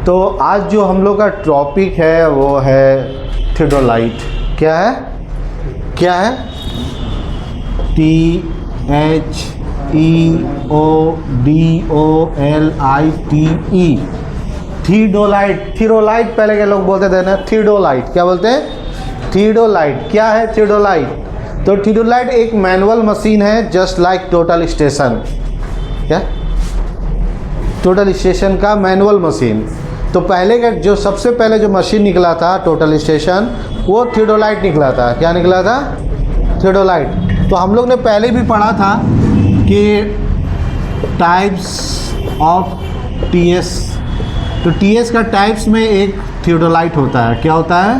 तो आज जो हम लोग का टॉपिक है वो है थियोडोलाइट। क्या है? क्या है? THEODOLITE। थियोडोलाइट। थियोडोलाइट पहले के लोग बोलते थे ना, थियोडोलाइट। क्या बोलते हैं? थियोडोलाइट। क्या है थियोडोलाइट? तो थियोडोलाइट एक मैनुअल मशीन है, जस्ट लाइक टोटल स्टेशन। क्या? टोटल स्टेशन का मैनुअल मशीन। तो पहले का जो सबसे पहले जो मशीन निकला था टोटल स्टेशन, वो थियोडोलाइट निकला था। क्या निकला था? थियोडोलाइट। तो हम लोग ने पहले भी पढ़ा था कि टाइप्स ऑफ TS। तो TS का टाइप्स में एक थियोडोलाइट होता है। क्या होता है?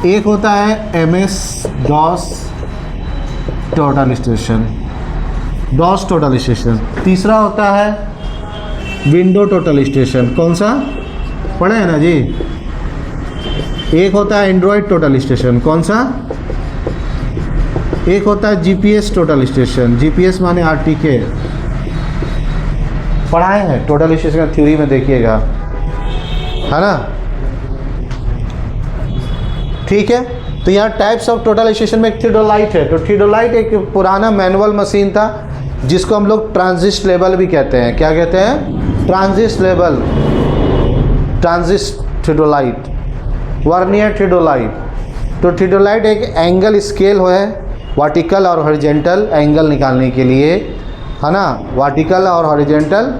एक होता है MS DOS total station, DOS total station. तीसरा होता है विंडो टोटल स्टेशन। कौन सा पढ़े हैं ना जी? एक होता है एंड्रॉयड टोटल स्टेशन। कौन सा? एक होता है GPS टोटल स्टेशन। GPS माने RTK। पढ़ाए हैं टोटल स्टेशन का थ्योरी में, देखिएगा, है ना? ठीक है। तो यहाँ टाइप्स ऑफ टोटल स्टेशन में एक थियोडोलाइट है। तो थियोडोलाइट एक पुराना मैनुअल मशीन था जिसको हम लोग ट्रांजिस्ट लेवल भी कहते हैं। क्या कहते हैं? ट्रांजिस्ट लेवल, ट्रांजिस्ट थियोडोलाइट, वर्नियर थियोडोलाइट। तो थियोडोलाइट एक एंगल स्केल है, वर्टिकल और हॉरिजॉन्टल एंगल निकालने के लिए, है ना? वर्टिकल और हॉरिजॉन्टल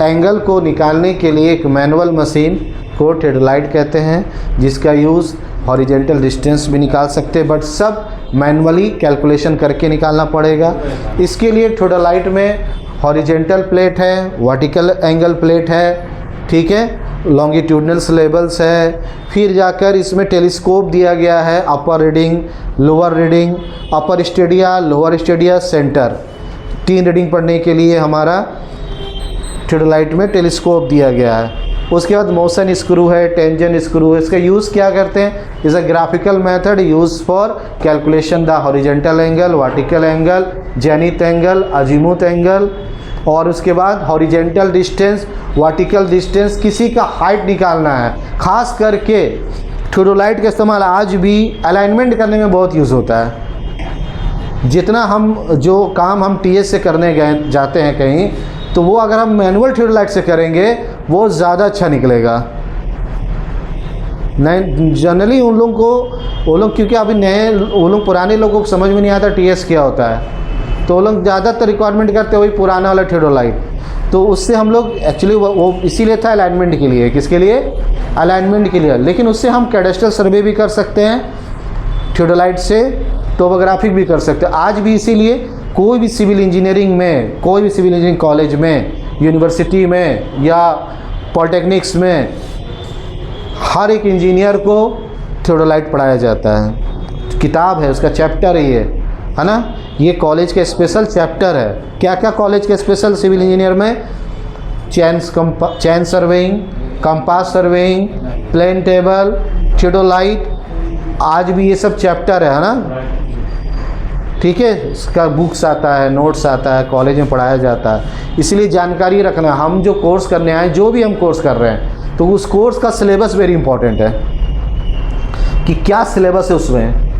एंगल को निकालने के लिए एक मैनुअल मशीन को थियोडोलाइट कहते हैं, जिसका यूज़ हॉरिजॉन्टल डिस्टेंस भी निकाल सकते हैं, बट सब मैनुअली कैलकुलेशन करके निकालना पड़ेगा। इसके लिए थियोडोलाइट में हॉरिजॉन्टल प्लेट है, वर्टिकल एंगल प्लेट है, ठीक है, लॉन्गिट्यूडनल लेवल्स है, फिर जाकर इसमें टेलीस्कोप दिया गया है, upper reading, lower reading, upper stadia, lower stadia, centre. 3 reading पढ़ने के लिए हमारा थियोडोलाइट में टेलीस्कोप दिया गया है। उसके बाद मोशन स्क्रू है, टेंजन स्क्रू है। इसका यूज़ क्या करते हैं? Is a graphical method use for calculation the horizontal angle, vertical angle, zenith angle, azimuth angle. और उसके बाद हॉरिजॉन्टल डिस्टेंस, वर्टिकल डिस्टेंस, किसी का हाइट निकालना है। खास करके थियोडोलाइट का इस्तेमाल आज भी अलाइनमेंट करने में बहुत यूज़ होता है। जितना हम जो काम हम TS से करने जाते हैं कहीं, तो वो अगर हम मैनुअल थियोडोलाइट से करेंगे वो ज़्यादा अच्छा निकलेगा। नहीं, जनरली उन लोगों को, वो लोग क्योंकि अभी नए, वो लोग पुराने लोगों को समझ में नहीं आता TS क्या होता है, तो वो लोग ज़्यादातर रिक्वायरमेंट करते वही पुराना वाला थियोडोलाइट। तो उससे हम लोग एक्चुअली वो इसीलिए था अलाइनमेंट के लिए। किसके लिए? अलाइनमेंट के लिए। लेकिन उससे हम कैडेस्ट्रल सर्वे भी कर सकते हैं थियोडोलाइट से, टोपोग्राफी भी कर सकते हैं। आज भी इसीलिए कोई भी सिविल इंजीनियरिंग में, कोई भी सिविल इंजीनियरिंग कॉलेज में, यूनिवर्सिटी में या पॉलिटेक्निक्स में, हर एक इंजीनियर को थियोडोलाइट पढ़ाया जाता है। किताब है, उसका चैप्टर है ना? ये कॉलेज का स्पेशल चैप्टर है। क्या क्या कॉलेज के स्पेशल सिविल इंजीनियर में? Chain surveying, compass surveying, plane table, theodolite, आज भी ये सब चैप्टर है ना? ठीक है। इसका बुक्स आता है, नोट्स आता है, कॉलेज में पढ़ाया जाता है। इसलिए जानकारी रखना, हम जो कोर्स करने आए, जो भी हम कोर्स कर रहे हैं, तो उस कोर्स का सिलेबस वेरी इंपॉर्टेंट है कि क्या सिलेबस है उसमें।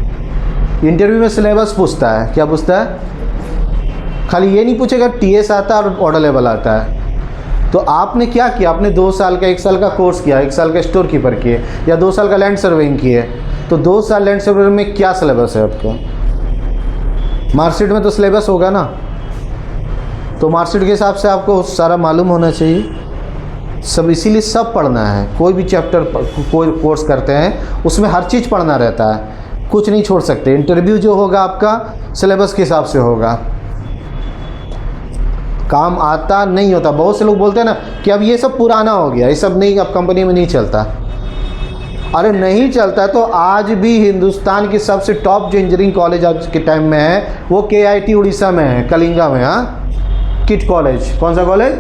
इंटरव्यू में सिलेबस पूछता है। क्या पूछता है? खाली ये नहीं पूछेगा TS आता है और ऑर्डर लेवल आता है। तो आपने क्या किया? आपने 2 साल का, 1 साल का कोर्स किया, 1 साल का स्टोर कीपर किए, या 2 साल का लैंड सर्वेइंग किए, तो 2 साल लैंड सर्वेइंग में क्या सिलेबस है आपका? मार्कशीट में तो सिलेबस होगा ना, तो मार्कशीट के हिसाब से आपको सारा मालूम होना चाहिए सब। इसीलिए सब पढ़ना है। कोई भी चैप्टर, कोई कोर्स करते हैं, उसमें हर चीज़ पढ़ना रहता है, कुछ नहीं छोड़ सकते। इंटरव्यू जो होगा आपका सिलेबस के हिसाब से होगा। काम आता नहीं होता। बहुत से लोग बोलते हैं ना कि अब ये सब पुराना हो गया, ये सब नहीं, अब कंपनी में नहीं चलता। अरे नहीं चलता तो आज भी हिंदुस्तान की सबसे टॉप जो इंजीनियरिंग कॉलेज आज के टाइम में है वो KIT उड़ीसा में है, कलिंगा में। हाँ, किट कॉलेज। कौन सा कॉलेज?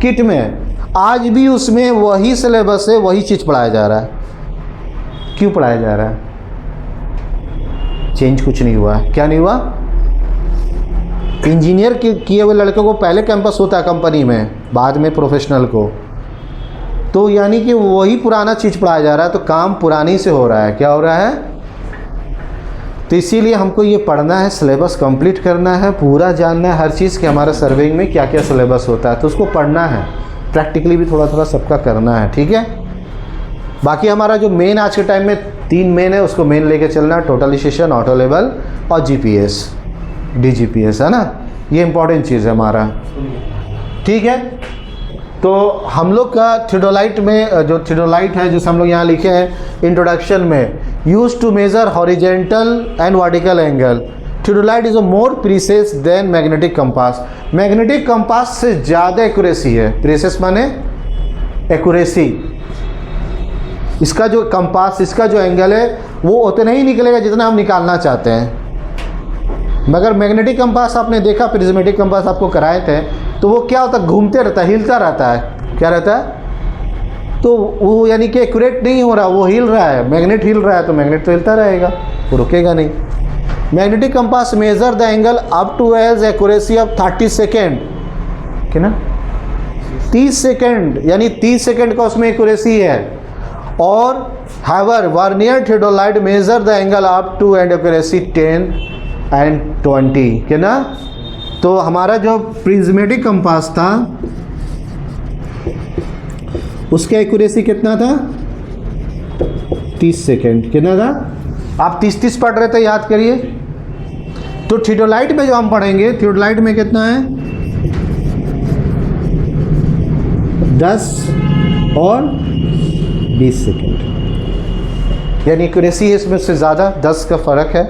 किट में। आज भी उसमें वही सिलेबस है, वही चीज़ पढ़ाया जा रहा है। क्यों पढ़ाया जा रहा है? चेंज कुछ नहीं हुआ है। क्या नहीं हुआ? इंजीनियर किए हुए लड़कों को पहले कैंपस होता है कंपनी में, बाद में प्रोफेशनल को। तो यानी कि वही पुराना चीज़ पढ़ाया जा रहा है, तो काम पुरानी से हो रहा है। क्या हो रहा है? तो इसीलिए हमको ये पढ़ना है, सिलेबस कंप्लीट करना है, पूरा जानना है हर चीज़ कि हमारा सर्वेइंग में क्या क्या सिलेबस होता है, तो उसको पढ़ना है, प्रैक्टिकली भी थोड़ा थोड़ा सबका करना है। ठीक है, बाकी हमारा जो मेन आज के टाइम में 3 मेन है, उसको मेन लेके चलना है, टोटलाइजेशन, ऑटो लेवल और जीपीएस, डीजीपीएस, है ना, ये इंपॉर्टेंट चीज़ है हमारा। ठीक है, तो हम लोग का थियोडोलाइट में जो थियोडोलाइट है, जैसे हम लोग यहाँ लिखे हैं इंट्रोडक्शन में, use to measure horizontal and vertical angle, theodolite is a more precise than magnetic compass. Magnetic compass से ज़्यादा एक्यूरेसी है, प्रीसेस माने एक्यूरेसी। इसका जो कंपास, इसका जो एंगल है वो उतना ही निकलेगा जितना हम निकालना चाहते हैं। मगर मैग्नेटिक कंपास आपने देखा, प्रिज्मेटिक कंपास आपको कराए थे, तो वो क्या होता है, घूमते रहता है, हिलता रहता है। क्या रहता है? तो वो यानी कि एक्यूरेट नहीं हो रहा, वो हिल रहा है, मैग्नेट हिल रहा है, तो मैग्नेट तो हिलता रहेगा, वो रुकेगा नहीं। Magnetic compass measure the angle up to as accuracy of 30 second, क्या ना, 30 सेकेंड, यानी 30 सेकेंड का उसमें एक्यूरेसी है। और हाइवर vernier theodolite measure the angle up to and accuracy 10 and 20, क्या ना। तो हमारा जो प्रिज्मेटिक कंपास था उसका एक्यूरेसी कितना था? 30 सेकेंड। कितना था? आप 30 पढ़ रहे थे, याद करिए। तो थियोडोलाइट में जो हम पढ़ेंगे, थियोडोलाइट में कितना है? 10 और 20 सेकेंड, यानी एक्यूरेसी है इसमें से ज़्यादा, 10 का फ़र्क है।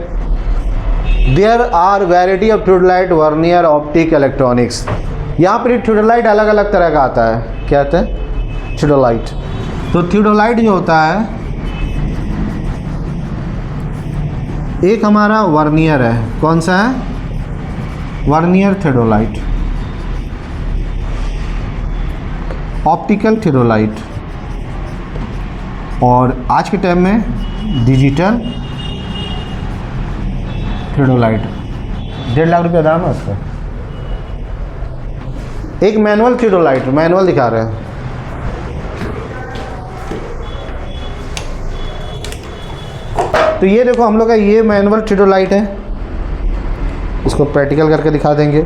There are variety of theodolite, vernier, optic, electronics. यहाँ पर थियोडोलाइट अलग अलग तरह का आता है। क्या आता है? थियोडोलाइट। तो थियोडोलाइट जो होता है, एक हमारा वर्नियर है, कौन सा है? Vernier theodolite. ऑप्टिकल थियोडोलाइट, और आज के टाइम में डिजिटल थियोडोलाइट। 1.5 लाख रुपया दाम है उसका। एक मैनुअल थियोडोलाइट, मैनुअल दिखा रहे हैं। तो ये देखो हम लोग का ये मैनुअल थियोडोलाइट है, इसको प्रैक्टिकल करके दिखा देंगे।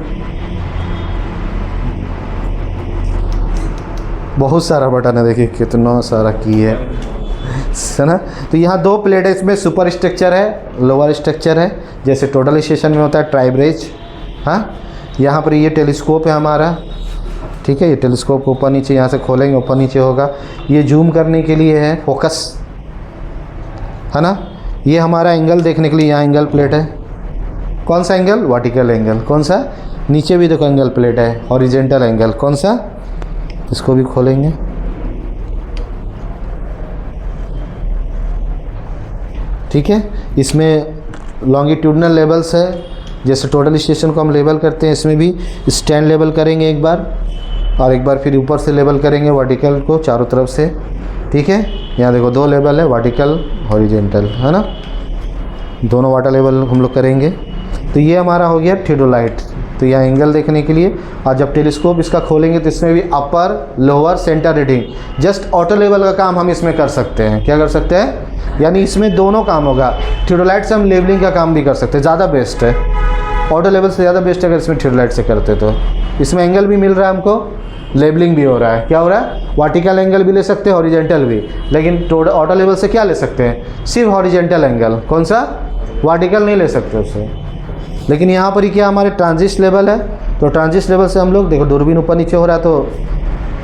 बहुत सारा बटन है, देखिए कितना सारा की है ना। तो यहाँ 2 प्लेट है, इसमें सुपर स्ट्रक्चर है, लोअर स्ट्रक्चर है, जैसे टोटलाइजेशन में होता है ट्राइब्रेज। हाँ, यहाँ पर ये टेलीस्कोप है हमारा, ठीक है। ये टेलीस्कोप को ऊपर नीचे, यहाँ से खोलेंगे ऊपर नीचे होगा। ये जूम करने के लिए है, फोकस, है ना। ये हमारा एंगल देखने के लिए यहाँ एंगल प्लेट है। कौन सा एंगल? Vertical angle. कौन सा? नीचे भी देखो एंगल प्लेट है, हॉरिजॉन्टल एंगल। कौन सा? इसको भी खोलेंगे। ठीक है, इसमें लॉन्गिट्यूडनल लेवल्स है, जैसे टोटलाइजेशन को हम लेवल करते हैं, इसमें भी स्टैंड लेवल करेंगे एक बार, और एक बार फिर ऊपर से लेवल करेंगे वर्टिकल को चारों तरफ से। ठीक है, यहाँ देखो 2 लेवल है, वर्टिकल, हॉरिजॉन्टल, है ना। दोनों वाटर लेवल हम लोग करेंगे। तो ये हमारा हो गया थियोडोलाइट। तो यहाँ एंगल देखने के लिए, और जब टेलीस्कोप इसका खोलेंगे तो इसमें भी upper, lower, centre reading, just auto level का काम हम इसमें कर सकते हैं। क्या कर सकते हैं? यानी इसमें दोनों काम होगा। थियोडोलाइट से हम लेवलिंग का काम भी कर सकते हैं, ज़्यादा बेस्ट है। ऑटो लेवल से ज़्यादा बेस्ट है अगर इसमें थियोडोलाइट से करते तो। इसमें एंगल भी मिल रहा है हमको, लेबलिंग भी हो रहा है। क्या हो रहा है? वर्टिकल एंगल भी ले सकते हैं, हॉरिजॉन्टल भी। लेकिन ऑटो लेवल से क्या ले सकते हैं? सिर्फ हॉरिजॉन्टल एंगल। कौन सा? वर्टिकल नहीं ले सकते उससे। लेकिन यहाँ पर ही क्या हमारे ट्रांजिस्ट लेवल है, तो ट्रांजिस्ट लेवल से हम लोग देखो दूरबीन ऊपर नीचे हो रहा है, तो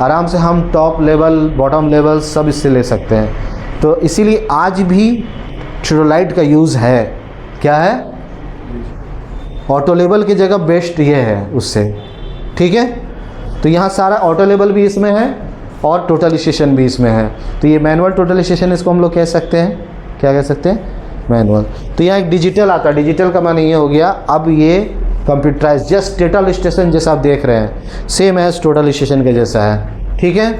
आराम से हम टॉप लेवल, बॉटम लेवल सब इससे ले सकते हैं। तो इसीलिए आज भी थियोडोलाइट का यूज़ है। क्या है? ऑटो लेवल की जगह बेस्ट ये है उससे। ठीक है, तो यहाँ सारा ऑटो लेवल भी इसमें है और टोटलाइजेशन भी इसमें है। तो ये मैनुअल टोटलाइजेशन इसको हम लोग कह सकते हैं। क्या कह सकते हैं? मैनुअल। तो यहाँ एक डिजिटल आता है, डिजिटल का माने ये हो गया, अब ये कंप्यूटराइज, जस्ट टोटलाइजेशन जैसा आप देख रहे हैं, सेम एज टोटलाइजेशन के जैसा है। ठीक है,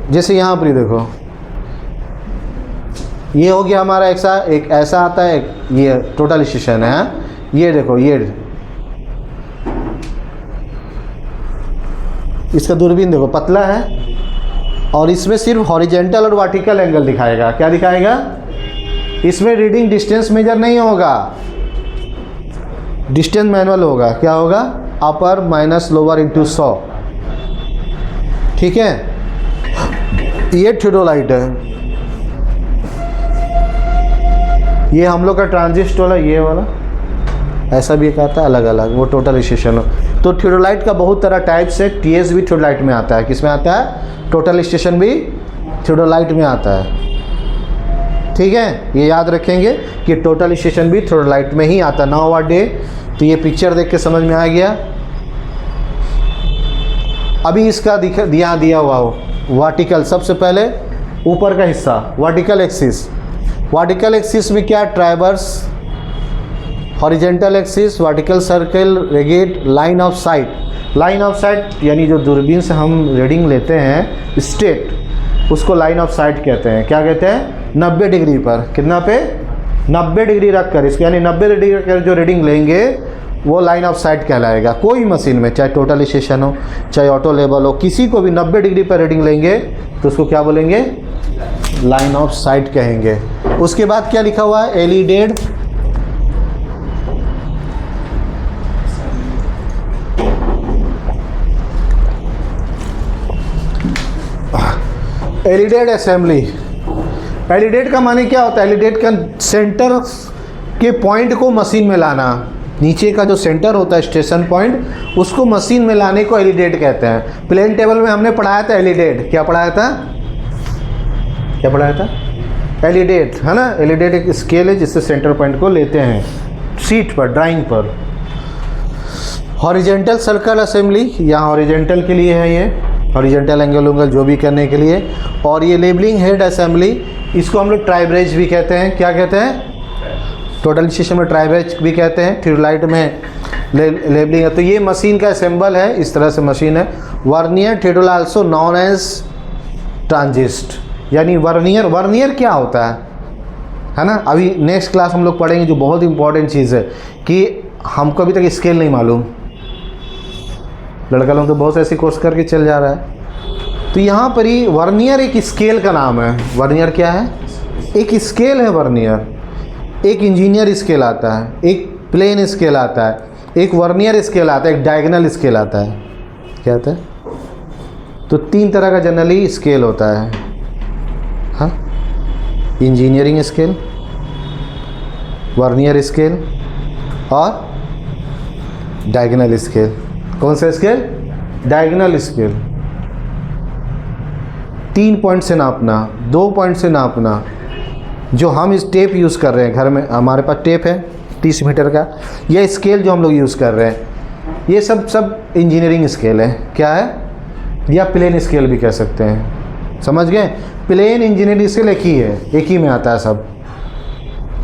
जैसे यहाँ पर ही देखो, ये हो गया हमारा एक ऐसा आता है, एक ये टोटलाइजेशन है। ये देखो, इसका दूरबीन देखो पतला है और इसमें सिर्फ हॉरिजेंटल और वर्टिकल एंगल दिखाएगा। क्या दिखाएगा? इसमें रीडिंग डिस्टेंस मेजर नहीं होगा, डिस्टेंस मैनुअल होगा। क्या होगा? अपर माइनस लोअर इंटू 100। ठीक है, ये थियोडोलाइट है, ये हम लोग का ट्रांजिस्टर है, ये वाला ऐसा भी एक आता है अलग अलग, वो टोटल स्टेशन हो। तो थियोडोलाइट का बहुत तरह टाइप्स है। टीएस भी थियोडोलाइट में आता है। किस में आता है? टोटल स्टेशन भी थियोडोलाइट में आता है। ठीक है, ये याद रखेंगे कि टोटल स्टेशन भी थियोडोलाइट में ही आता है। नाउ व्हाट डे, तो ये पिक्चर देख के समझ में आ गया। अभी इसका दिया हुआ हो वर्टिकल, सबसे पहले ऊपर का हिस्सा वर्टिकल एक्सिस। वर्टिकल एक्सिस में क्या? ट्राइवर्स, हॉरिजेंटल एक्सिस, वर्टिकल सर्कल, रेगेट, line of sight. Line of sight यानी जो दूरबीन से हम रीडिंग लेते हैं स्टेट, उसको लाइन ऑफ साइट कहते हैं। क्या कहते हैं? 90 डिग्री पर। कितना पे? 90 डिग्री रख कर, इसको यानी 90 डिग्री रख कर जो रीडिंग लेंगे वो लाइन ऑफ साइट कहलाएगा। कोई मशीन में, चाहे टोटल स्टेशन हो चाहे ऑटो लेवल हो, किसी को भी 90 डिग्री पर रीडिंग लेंगे तो उसको क्या बोलेंगे? लाइन ऑफ साइट कहेंगे। उसके बाद क्या लिखा हुआ है? Elided, elided assembly. एलिडेड का माने क्या होता है? एलिडेड का सेंटर के पॉइंट को मशीन में लाना। नीचे का जो सेंटर होता है स्टेशन पॉइंट, उसको मशीन में लाने को एलिडेड कहते हैं। प्लेन टेबल में हमने पढ़ाया था एलिडेड। क्या पढ़ाया था? क्या पढ़ाया था? एलिडेड, है ना। एलिडेड एक स्केल है जिससे सेंटर पॉइंट को लेते हैं शीट पर, ड्राइंग पर। हॉरिजेंटल सर्कल असेंबली, यहाँ हॉरिजेंटल के लिए है, ये हॉरिजेंटल एंगल उंगल जो भी करने के लिए। और ये लेबलिंग हेड असेंबली, इसको हम लोग ट्राइब्रेज भी कहते हैं। क्या कहते हैं? टोटल स्टेशन में ट्राइब्रेज भी कहते हैं। थियोडोलाइट में लेबलिंग है। तो ये मशीन का असेंबल है, इस तरह से मशीन है। वर्नियर थियोडोल आल्सो नॉन एज ट्रांजिस्ट, यानी वर्नियर। वर्नियर क्या होता है ना? अभी नेक्स्ट क्लास हम लोग पढ़ेंगे, जो बहुत इंपॉर्टेंट चीज़ है कि हमको अभी तक स्केल नहीं मालूम। लड़का लोग तो बहुत ऐसे कोर्स करके चल जा रहा है। तो यहाँ पर ही वर्नियर एक स्केल का नाम है। वर्नियर क्या है? एक स्केल है वर्नियर। एक इंजीनियर स्केल आता है, एक प्लेन स्केल आता है, एक वर्नियर स्केल आता है, एक डायगोनल स्केल आता है। क्या आता है? तो 3 तरह का जनरली स्केल होता है। हाँ, इंजीनियरिंग स्केल, वर्नियर स्केल और डायगोनल स्केल। कौन सा स्केल? Diagonal scale. 3 पॉइंट से नापना, 2 पॉइंट से नापना। जो हम इस टेप यूज़ कर रहे हैं घर में, हमारे पास टेप है 30 मीटर का, यह स्केल जो हम लोग यूज़ कर रहे हैं, ये सब इंजीनियरिंग स्केल है। क्या है? या प्लेन स्केल भी कह सकते हैं। समझ गए? प्लेन इंजीनियरिंग स्केल एक ही है, एक ही में आता है सब।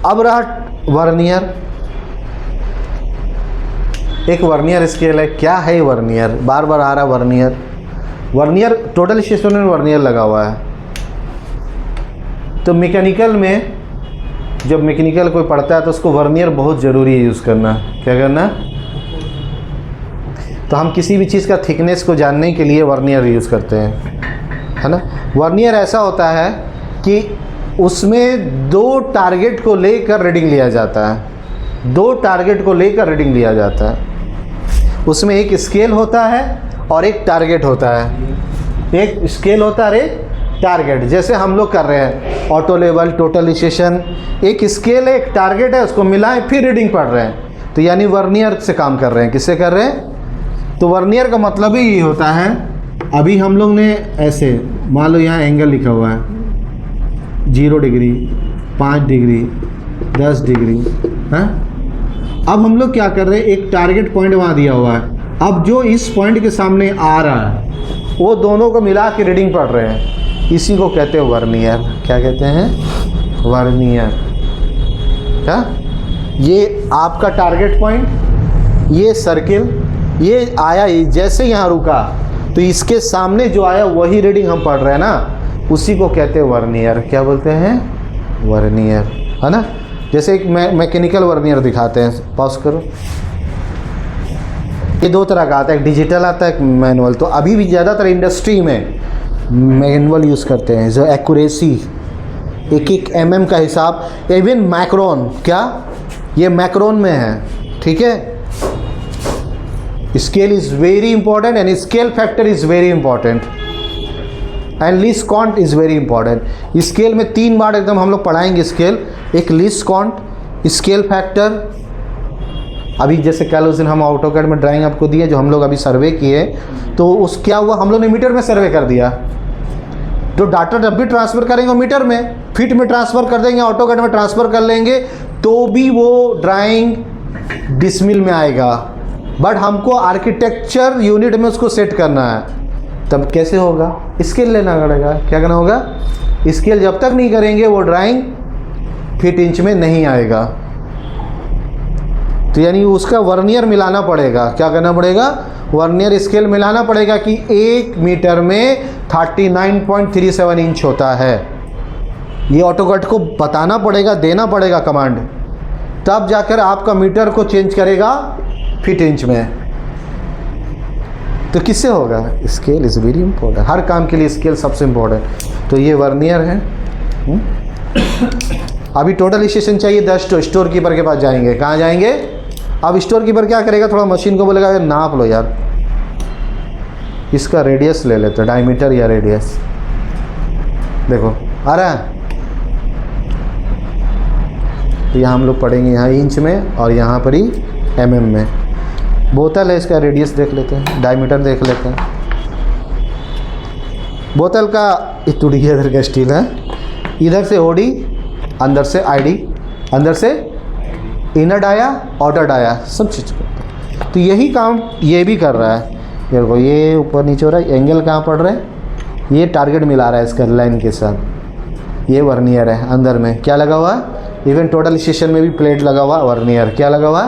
अब रहा वर्नियर। एक वर्नियर स्केल है। क्या है वर्नियर? बार बार आ रहा वर्नियर। वर्नियर टोटल स्टेशन में वर्नियर लगा हुआ है। तो मैकेनिकल में जब मैकेनिकल कोई पढ़ता है तो उसको वर्नियर बहुत ज़रूरी है यूज़ करना। क्या करना? तो हम किसी भी चीज़ का थिकनेस को जानने के लिए वर्नियर यूज़ करते हैं, है ना। वर्नियर ऐसा होता है कि उसमें 2 टारगेट को लेकर रीडिंग लिया जाता है। 2 टारगेट को लेकर रीडिंग लिया जाता है। उसमें एक स्केल होता है और एक टारगेट होता है। एक स्केल होता है, एक टारगेट। जैसे हम लोग कर रहे हैं ऑटो लेवल, टोटल स्टेशन, एक स्केल है, एक टारगेट है, उसको मिलाएं फिर रीडिंग पढ़ रहे हैं। तो यानी वर्नियर से काम कर रहे हैं। किससे कर रहे हैं? तो वर्नियर का मतलब ही ये होता है, अभी हम लोग ने ऐसे मान लो यहाँ एंगल लिखा हुआ है 0 डिग्री, 5 डिग्री, 10 डिग्री, है। अब हम लोग क्या कर रहे हैं, एक टारगेट पॉइंट वहाँ दिया हुआ है। अब जो इस पॉइंट के सामने आ रहा है वो दोनों को मिला के रीडिंग पढ़ रहे हैं। इसी को कहते हैं वर्नियर। क्या कहते हैं? वर्नियर। क्या? ये आपका टारगेट पॉइंट, ये सर्किल, ये आया, जैसे यहाँ रुका तो इसके सामने जो आया वही रीडिंग हम पढ़ रहे हैं ना, उसी को कहते हैं वर्नियर। क्या बोलते हैं? वर्नियर, है ना। जैसे एक मैकेनिकल वर्नियर दिखाते हैं, पॉज करो। ये दो तरह का आता है, एक डिजिटल आता है, एक मैनुअल। तो अभी भी ज़्यादातर इंडस्ट्री में मैनुअल यूज़ करते हैं, जो एक्यूरेसी एक एक mm का हिसाब, इवन माइक्रोन, क्या ये माइक्रोन में है, ठीक है। Scale is very important and scale factor is very important and least count is very important. Scale में 3 बार एकदम हम लोग पढ़ाएंगे स्केल, एक लीस्ट काउंट, स्केल फैक्टर। अभी जैसे कल उस दिन हम ऑटोकैड में ड्राइंग आपको दिए, जो हम लोग अभी सर्वे किए, तो उस क्या हुआ, हम लोग ने मीटर में सर्वे कर दिया। तो डाटा जब भी ट्रांसफ़र करेंगे मीटर में, फीट में ट्रांसफ़र कर देंगे, ऑटोकैड में ट्रांसफ़र कर लेंगे, तो भी वो ड्राइंग डिसमिल में आएगा। बट हमको आर्किटेक्चर यूनिट में उसको सेट करना है, तब कैसे होगा, स्केल लेना पड़ेगा। क्या करना होगा, स्केल जब तक नहीं करेंगे वो ड्राइंग फीट इंच में नहीं आएगा। तो यानी उसका वर्नियर मिलाना पड़ेगा। क्या करना पड़ेगा, वर्नियर स्केल मिलाना पड़ेगा कि 1 मीटर में 39.37 इंच होता है। ये ऑटोकैड को बताना पड़ेगा, देना पड़ेगा कमांड, तब जाकर आपका मीटर को चेंज करेगा फीट इंच में। तो किससे होगा, स्केल इज़ वेरी इंपॉर्टेंट, हर काम के लिए स्केल सबसे इम्पोर्टेंट। तो ये वर्नियर है। अभी टोटल स्टेशन चाहिए 10, तो स्टोर कीपर के पास जाएंगे। कहाँ जाएंगे, अब स्टोर कीपर क्या करेगा, थोड़ा मशीन को बोलेगा नाप लो यार, इसका रेडियस ले लेते, डायमीटर या रेडियस, देखो आ रहा है। तो यहाँ हम लोग पढ़ेंगे, यहाँ इंच में और यहाँ पर ही mm में। बोतल है, इसका रेडियस देख लेते हैं, डायमीटर देख लेते हैं। बोतल का तुड़िया इधर का स्टील है, इधर से ओडी, अंदर से आईडी, अंदर से इनर डाया, आउटर डाया, सब चीज़ करता है। तो यही काम ये भी कर रहा है। देखो ये ऊपर नीचे हो रहा है, एंगल कहाँ पड़ रहा है, ये टारगेट मिला रहा है इसका लाइन के साथ। ये वर्नियर है, अंदर में क्या लगा हुआ है, इवन टोटल स्टेशन में भी प्लेट लगा हुआ, वर्नियर क्या लगा हुआ,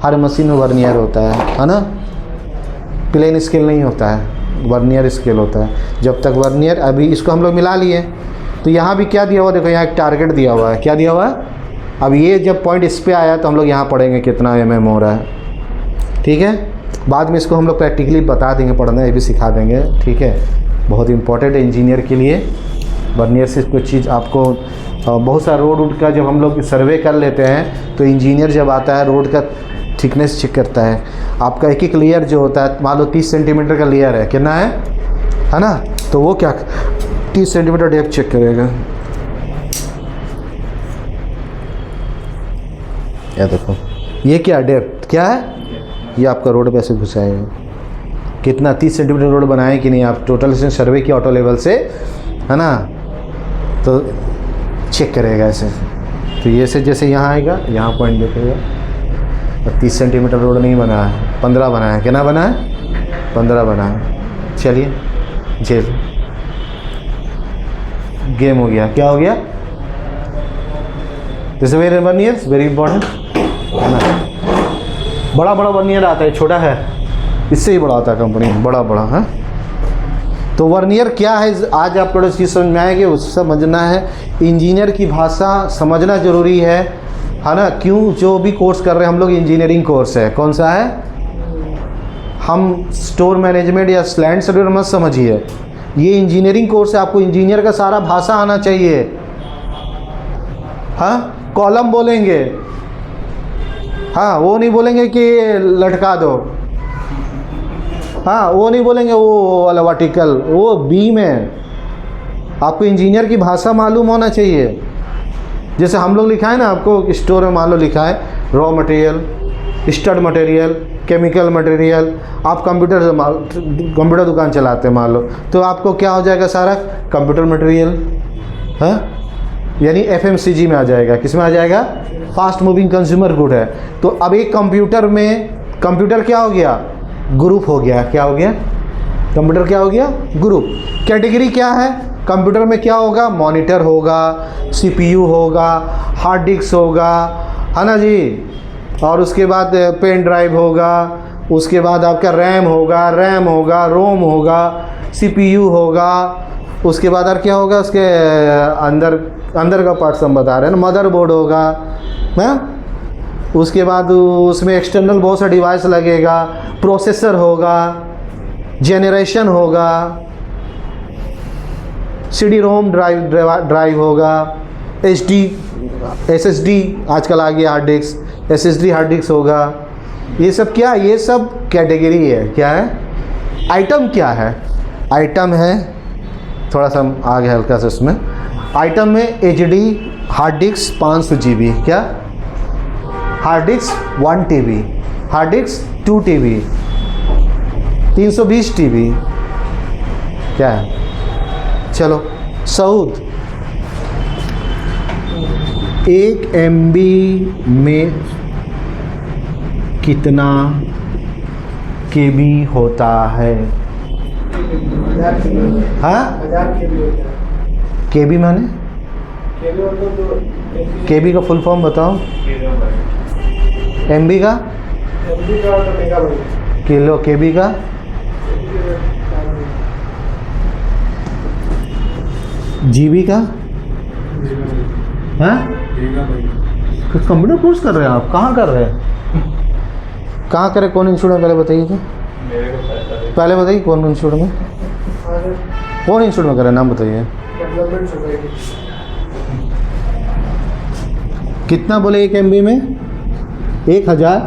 हर मशीन में वर्नियर होता है ना। प्लेन स्केल नहीं होता है, वर्नियर स्केल होता है। जब तक वर्नियर, अभी इसको हम लोग मिला लिए, तो यहाँ भी क्या दिया हुआ, देखो यहाँ एक टारगेट दिया हुआ है, क्या दिया हुआ है। अब ये जब पॉइंट इस पे आया तो हम लोग यहाँ पढ़ेंगे कितना mm हो रहा है, ठीक है। बाद में इसको हम लोग प्रैक्टिकली बता देंगे, पढ़ना ये भी सिखा देंगे, ठीक है। बहुत इंपॉर्टेंट है इंजीनियर के लिए वर्नियर से कुछ चीज़ आपको। बहुत सारा रोड का जब हम लोग सर्वे कर लेते हैं, तो इंजीनियर जब आता है रोड का थिकनेस चेक करता है। आपका एक एक लेयर जो होता है, मान लो 30 सेंटीमीटर का लेयर है, कितना है ना, तो वो क्या 30 सेंटीमीटर डेप्थ चेक करेगा। या देखो ये क्या डेप्थ क्या है, ये आपका रोड पे ऐसे घुसाएगा, कितना 30 सेंटीमीटर रोड बनाए कि नहीं, आप टोटल से सर्वे की ऑटो लेवल से, है ना, तो चेक करेगा ऐसे। तो ये से जैसे यहाँ आएगा, यहाँ पॉइंट देखेगा, और 30 सेंटीमीटर रोड नहीं बना है, 15 बना है, कितना बना है, 15 बना है। चलिए जेल गेम हो गया, क्या हो गया, this very vernier very important है ना। बड़ा बड़ा वर्नियर आता है, छोटा है इससे ही बड़ा आता है कंपनी में, बड़ा बड़ा है। तो वर्नियर क्या है, आज आप थोड़ा चीज़ समझ में आएगी, उससे समझना है। इंजीनियर की भाषा समझना ज़रूरी है ना। क्यों, जो भी कोर्स कर रहे हैं हम लोग, इंजीनियरिंग कोर्स है, कौन सा है, हम स्टोर मैनेजमेंट या लैंड सर्वेयर मत समझिए, ये इंजीनियरिंग कोर्स है। आपको इंजीनियर का सारा भाषा आना चाहिए। हाँ, कॉलम बोलेंगे, हाँ वो नहीं बोलेंगे कि लटका दो, हाँ वो नहीं बोलेंगे वो वाला वर्टिकल, वो बीम है। आपको इंजीनियर की भाषा मालूम होना चाहिए। जैसे हम लोग लिखा है ना, आपको स्टोर में मान लो लिखा है raw material, stud material, chemical material. आप कंप्यूटर दुकान चलाते हैं मान लो, तो आपको क्या हो जाएगा, सारा कंप्यूटर मटेरियल है, यानी FMCG में आ जाएगा। किस में आ जाएगा, फास्ट मूविंग कंज्यूमर गुड है। तो अब एक कंप्यूटर में, कंप्यूटर क्या हो गया, ग्रुप हो गया। क्या हो गया, कंप्यूटर क्या हो गया, ग्रुप। कैटेगरी क्या है, कंप्यूटर में क्या होगा, मॉनिटर होगा, CPU होगा, हार्ड डिस्क होगा, है ना जी, और उसके बाद पेन ड्राइव होगा, उसके बाद आपका रैम होगा, रोम होगा, CPU होगा, उसके बाद और क्या होगा, उसके अंदर का पार्ट्स हम बता रहे हैं ना, मदरबोर्ड होगा, है, उसके बाद उसमें एक्सटर्नल बहुत सा डिवाइस लगेगा, प्रोसेसर होगा, जेनरेशन होगा, CD रोम ड्राइव होगा, SSD आजकल आ गया, hard disk, SSD hard disk होगा। ये सब क्या, ये सब कैटेगरी है। क्या है? आइटम क्या है? आइटम है, थोड़ा सा आ गया हल्का सा इसमें। आइटम में HD हार्ड डिस्क 500 GB, क्या hard disk 1 TB, hard disk 2 TB, 320 TB, क्या है? चलो सऊद 1 MB में कितना KB होता है? हाँ, KB माने KB का फुल फॉर्म बताओ। MB का किलो, KB का GB का। हाँ, कुछ कंप्यूटर कोर्स कर रहे हैं आप? कहाँ कर रहे हैं? कहाँ करें? कौन इंस्टीट्यूट में? पहले बताइए तो, पहले बताइए कौन इंस्टीट्यूट में, कौन इंस्टीट्यूट में करें, नाम बताइए। कितना बोले 1 MB में? 1000,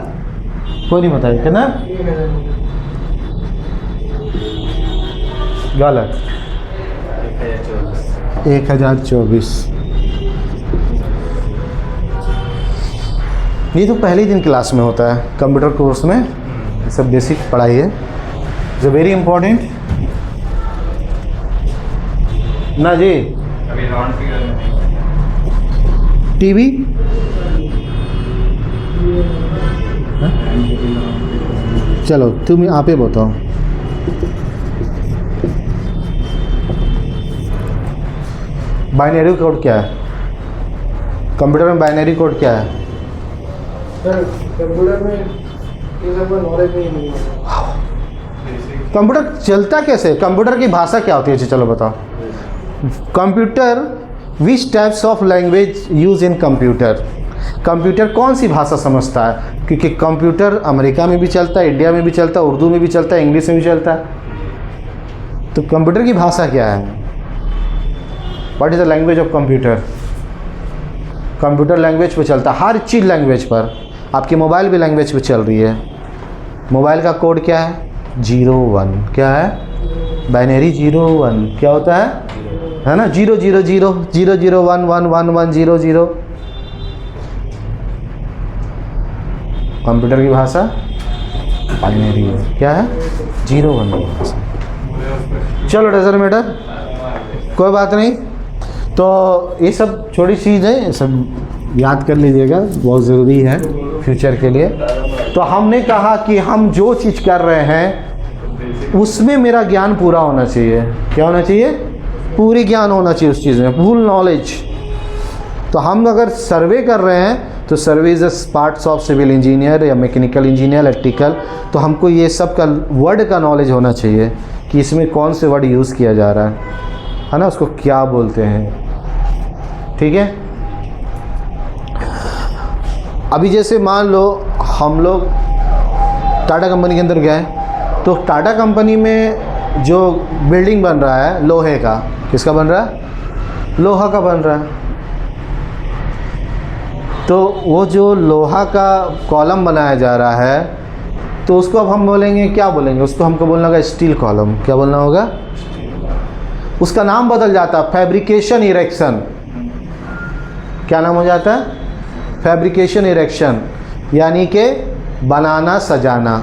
कोई नहीं बताइए कितना? गलत, 1024। ये तो पहले दिन क्लास में होता है कंप्यूटर कोर्स में, ये सब बेसिक पढ़ाई है, जो वेरी इंपॉर्टेंट ना जी। टीवी चलो तुम आप ही बताओ। बाइनरी कोड क्या है? कंप्यूटर में बाइनरी कोड क्या है? सर कंप्यूटर में ये सब नॉलेज नहीं है। कंप्यूटर चलता कैसे? कंप्यूटर की भाषा क्या होती है? चलो बताओ। Computer, which types of language use in computer? Computer कौन सी भाषा समझता है? क्योंकि कंप्यूटर अमेरिका में भी चलता है, इंडिया में भी चलता है, उर्दू में भी चलता है, इंग्लिश में भी चलता है। तो कंप्यूटर की भाषा क्या है? What is the language of computer? Computer language पे चलता है, हर चीज़ लैंग्वेज पर। आपकी मोबाइल भी लैंग्वेज पे चल रही है। मोबाइल का कोड क्या है? 01। क्या है? बाइनरी 01। क्या होता है ना? 000 001111100। कंप्यूटर की भाषा बाइनरी है। क्या है? 011। चलो डजन मैटर, कोई बात नहीं। तो ये सब छोटी चीज़ है, ये सब याद कर लीजिएगा, बहुत ज़रूरी है फ्यूचर के लिए। तो हमने कहा कि हम जो चीज़ कर रहे हैं उसमें मेरा ज्ञान पूरा होना चाहिए। क्या होना चाहिए? पूरी ज्ञान होना चाहिए उस चीज़ में, फुल नॉलेज। तो हम अगर सर्वे कर रहे हैं तो survey is parts of civil engineer या मैकेनिकल इंजीनियर, इलेक्ट्रिकल। तो हमको ये सब का वर्ड का नॉलेज होना चाहिए कि इसमें कौन से वर्ड यूज़ किया जा रहा है ना, उसको क्या बोलते हैं। ठीक है। अभी जैसे मान लो हम लोग टाटा कंपनी के अंदर गए, तो टाटा कंपनी में जो बिल्डिंग बन रहा है लोहे का, किसका बन रहा है? लोहा का बन रहा है। तो वो जो लोहा का कॉलम बनाया जा रहा है, तो उसको अब हम बोलेंगे, क्या बोलेंगे उसको? हमको बोलना होगा स्टील कॉलम। क्या बोलना होगा? उसका नाम बदल जाता है, फैब्रिकेशन इरेक्शन। क्या नाम हो जाता है? फैब्रिकेशन इरेक्शन, यानी कि बनाना सजाना,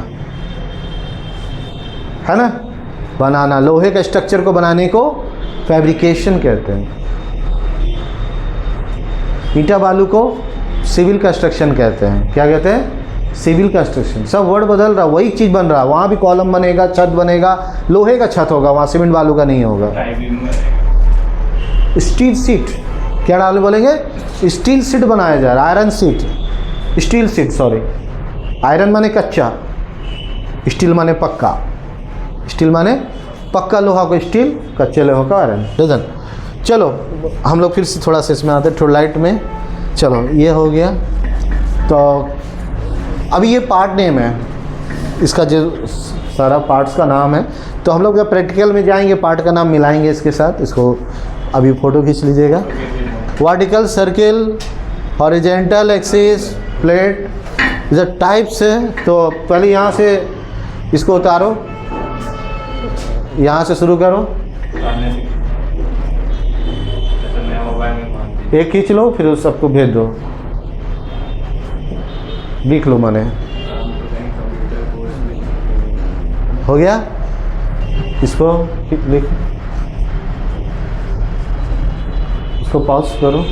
है ना? बनाना, लोहे का स्ट्रक्चर को बनाने को फैब्रिकेशन कहते हैं। ईंटा बालू को सिविल कंस्ट्रक्शन कहते हैं। क्या कहते हैं? Civil construction. सब वर्ड बदल रहा, वही चीज़ बन रहा है। वहाँ भी कॉलम बनेगा, छत बनेगा, लोहे का छत होगा, वहाँ सीमेंट बालू का नहीं होगा। स्टील सीट, क्या डाल बोलेंगे? स्टील सीट बनाया जा रहा है, iron seat, steel seat, sorry. Iron माने कच्चा, स्टील माने पक्का। स्टील माने पक्का लोहा को स्टील, कच्चे लोहा का आयरन। डजन। चलो हम लोग फिर से थोड़ा सा इसमें आते हैं, थोड़ा लाइट में। चलो ये हो गया। तो अभी ये पार्ट नेम है, इसका जो सारा पार्ट्स का नाम है। तो हम लोग जब प्रैक्टिकल में जाएंगे पार्ट का नाम मिलाएंगे इसके साथ। इसको अभी फ़ोटो खींच लीजिएगा। Vertical circle, horizontal axis, plate, जो टाइप्स है। तो पहले यहाँ से इसको उतारो, यहाँ से शुरू करो, एक खींच लो, फिर उस सबको भेज दो, लिख लो। मैंने हो गया, इसको लिख, इसको पॉज करो।